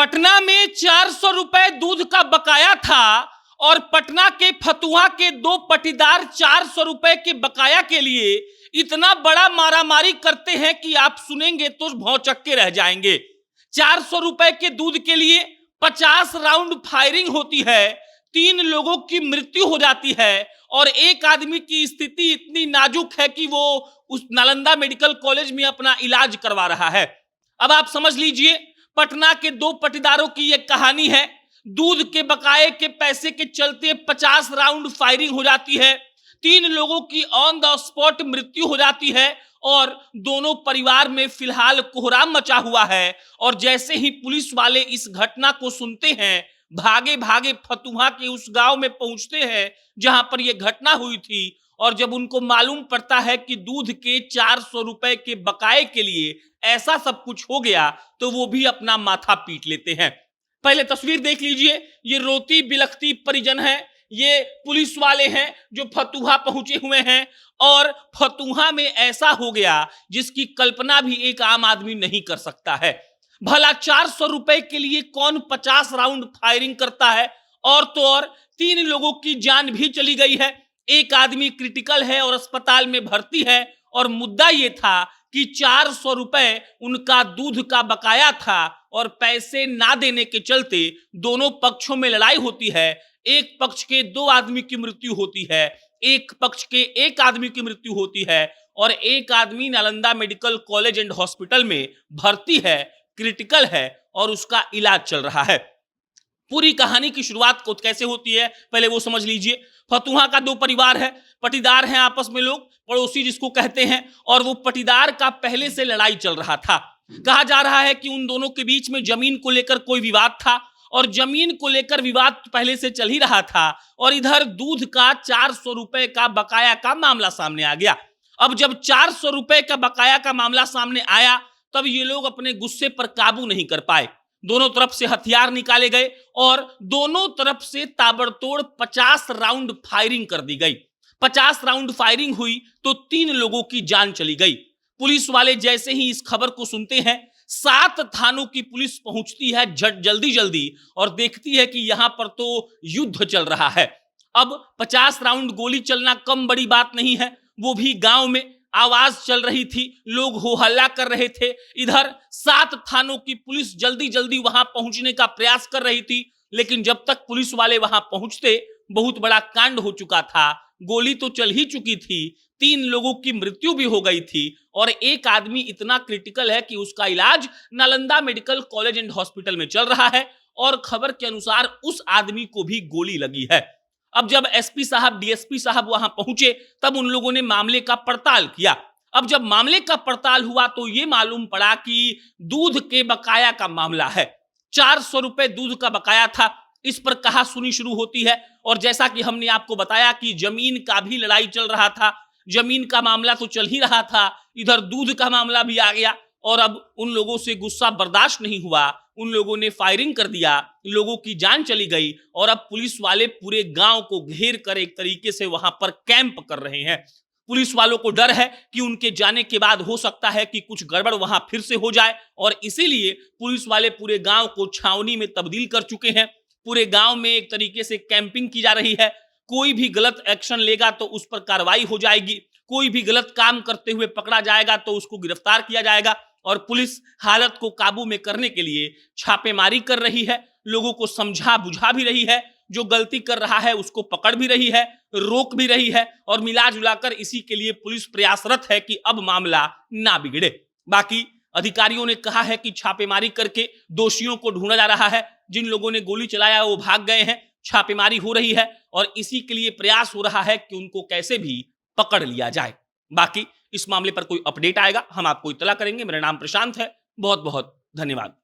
पटना में 400 रुपए दूध का बकाया था और पटना के फतुहा के दो पटीदार 400 रुपए के बकाया के लिए इतना बड़ा मारामारी करते हैं कि आप सुनेंगे तो भौचक्के रह जाएंगे। 400 रुपए के दूध के लिए 50 राउंड फायरिंग होती है, 3 लोगों की मृत्यु हो जाती है और एक आदमी की स्थिति इतनी नाजुक है कि वो उस नालंदा मेडिकल कॉलेज में अपना इलाज करवा रहा है। अब आप समझ लीजिए, पटना के दो पटीदारों की यह कहानी है। दूध के बकाये के पैसे के चलते 50 राउंड फायरिंग हो जाती है, 3 लोगों की ऑन द स्पॉट मृत्यु हो जाती है और दोनों परिवार में फिलहाल कोहराम मचा हुआ है। और जैसे ही पुलिस वाले इस घटना को सुनते हैं, भागे भागे फतुहा के उस गांव में पहुंचते हैं जहां पर यह घटना हुई थी। और जब उनको मालूम पड़ता है कि दूध के 400 रुपए के बकाये के लिए ऐसा सब कुछ हो गया, तो वो भी अपना माथा पीट लेते हैं। पहले तस्वीर देख लीजिए, ये रोती बिलखती परिजन है, ये पुलिस वाले हैं जो फतुहा पहुंचे हुए हैं और फतुहा में ऐसा हो गया जिसकी कल्पना भी एक आम आदमी नहीं कर सकता है। भला 400 रुपए के लिए कौन 50 राउंड फायरिंग करता है? और तो और 3 लोगों की जान भी चली गई है, एक आदमी क्रिटिकल है और अस्पताल में भर्ती है। और मुद्दा ये था कि 400 रुपए उनका दूध का बकाया था और पैसे ना देने के चलते दोनों पक्षों में लड़ाई होती है। एक पक्ष के 2 आदमी की मृत्यु होती है, एक पक्ष के 1 आदमी की मृत्यु होती है और एक आदमी Nalanda medical college and hospital में भर्ती है, क्रिटिकल है और उसका इलाज चल रहा है। पूरी कहानी की शुरुआत कैसे होती है पहले वो समझ लीजिए। फतुहा का 2 परिवार है, पटीदार हैं आपस में लोग, पड़ोसी जिसको कहते हैं, और वो पटीदार का पहले से लड़ाई चल रहा था। कहा जा रहा है कि उन दोनों के बीच में जमीन को लेकर कोई विवाद था और जमीन को लेकर विवाद पहले से चल ही रहा था और इधर दूध का 400 रुपए का बकाया का मामला सामने आ गया। अब जब 400 रुपए का बकाया का मामला सामने आया तब ये लोग अपने गुस्से पर काबू नहीं कर पाए। दोनों तरफ से हथियार निकाले गए और दोनों तरफ से ताबड़तोड़ 50 राउंड फायरिंग कर दी गई। 50 राउंड फायरिंग हुई तो 3 लोगों की जान चली गई। पुलिस वाले जैसे ही इस खबर को सुनते हैं, 7 थानों की पुलिस पहुंचती है जल्दी जल्दी और देखती है कि यहां पर तो युद्ध चल रहा है। अब 50 राउंड गोली चलना कम बड़ी बात नहीं है, वो भी गांव में आवाज चल रही थी, लोग हो हल्ला कर रहे थे। इधर 7 थानों की पुलिस जल्दी जल्दी वहां पहुंचने का प्रयास कर रही थी, लेकिन जब तक पुलिस वाले वहां पहुंचते बहुत बड़ा कांड हो चुका था। गोली तो चल ही चुकी थी, 3 लोगों की मृत्यु भी हो गई थी और एक आदमी इतना क्रिटिकल है कि उसका इलाज Nalanda medical college and hospital में चल रहा है और खबर के अनुसार उस आदमी को भी गोली लगी है। अब जब एसपी साहब, डीएसपी साहब वहां पहुंचे तब उन लोगों ने मामले का पड़ताल किया। अब जब मामले का पड़ताल हुआ तो यह मालूम पड़ा कि दूध के बकाया का मामला है। 400 रुपए दूध का बकाया था। इस पर कहा सुनी शुरू होती है और जैसा कि हमने आपको बताया कि जमीन का भी लड़ाई चल रहा था, जमीन का मामला तो चल ही रहा था, इधर दूध का मामला भी आ गया और अब उन लोगों से गुस्सा बर्दाश्त नहीं हुआ, उन लोगों ने फायरिंग कर दिया, लोगों की जान चली गई और अब पुलिस वाले पूरे गांव को घेर कर एक तरीके से वहां पर कैंप कर रहे हैं। पुलिस वालों को डर है कि उनके जाने के बाद हो सकता है कि कुछ गड़बड़ वहां फिर से हो जाए और इसीलिए पुलिस वाले पूरे गांव को छावनी में तब्दील कर चुके हैं। पूरे गांव में एक तरीके से कैंपिंग की जा रही है। कोई भी गलत एक्शन लेगा तो उस पर कार्रवाई हो जाएगी, कोई भी गलत काम करते हुए पकड़ा जाएगा तो उसको गिरफ्तार किया जाएगा और पुलिस हालत को काबू में करने के लिए छापेमारी कर रही है, लोगों को समझा बुझा भी रही है, जो गलती कर रहा है उसको पकड़ भी रही है, रोक भी रही है और मिला जुलाकर इसी के लिए पुलिस प्रयासरत है कि अब मामला ना बिगड़े। बाकी अधिकारियों ने कहा है कि छापेमारी करके दोषियों को ढूंढा जा रहा है। जिन लोगों ने गोली चलाया वो भाग गए हैं, छापेमारी हो रही है और इसी के लिए प्रयास हो रहा है कि उनको कैसे भी पकड़ लिया जाए। बाकी इस मामले पर कोई अपडेट आएगा हम आपको इत्तला करेंगे। मेरा नाम प्रशांत है, बहुत बहुत धन्यवाद।